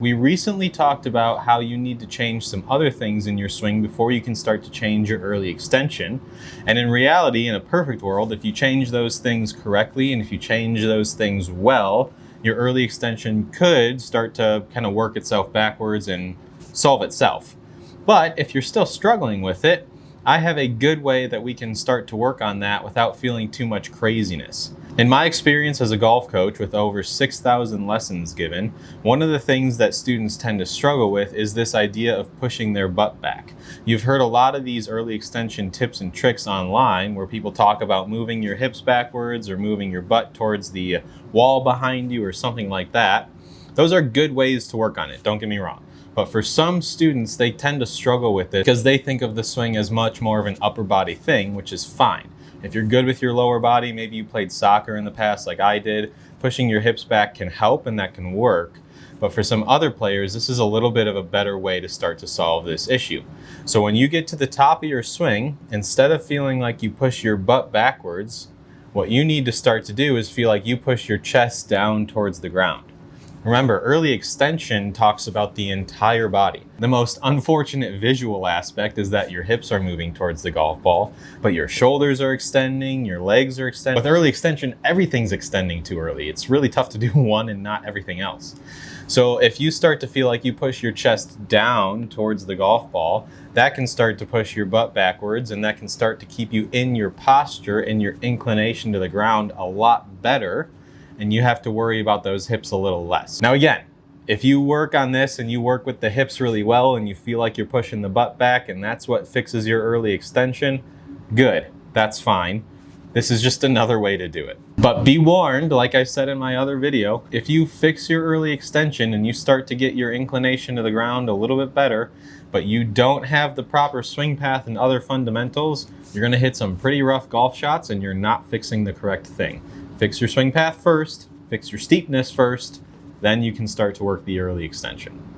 We recently talked about how you need to change some other things in your swing before you can start to change your early extension. And in reality, in a perfect world, if you change those things correctly and if you change those things well, your early extension could start to kind of work itself backwards and solve itself. But if you're still struggling with it, I have a good way that we can start to work on that without feeling too much craziness. In my experience as a golf coach with over 6,000 lessons given, one of the things that students tend to struggle with is this idea of pushing their butt back. You've heard a lot of these early extension tips and tricks online where people talk about moving your hips backwards or moving your butt towards the wall behind you or something like that. Those are good ways to work on it, don't get me wrong. But for some students, they tend to struggle with it because they think of the swing as much more of an upper body thing, which is fine. If you're good with your lower body, maybe you played soccer in the past like I did, pushing your hips back can help and that can work. But for some other players, this is a little bit of a better way to start to solve this issue. So when you get to the top of your swing, instead of feeling like you push your butt backwards, what you need to start to do is feel like you push your chest down towards the ground. Remember, early extension talks about the entire body. The most unfortunate visual aspect is that your hips are moving towards the golf ball, but your shoulders are extending, your legs are extending. With early extension, everything's extending too early. It's really tough to do one and not everything else. So if you start to feel like you push your chest down towards the golf ball, that can start to push your butt backwards, and that can start to keep you in your posture and your inclination to the ground a lot better. And you have to worry about those hips a little less. Now again, if you work on this and you work with the hips really well and you feel like you're pushing the butt back and that's what fixes your early extension, good, that's fine. This is just another way to do it. But be warned, like I said in my other video, if you fix your early extension and you start to get your inclination to the ground a little bit better, but you don't have the proper swing path and other fundamentals, you're gonna hit some pretty rough golf shots and you're not fixing the correct thing. Fix your swing path first, fix your steepness first, then you can start to work the early extension.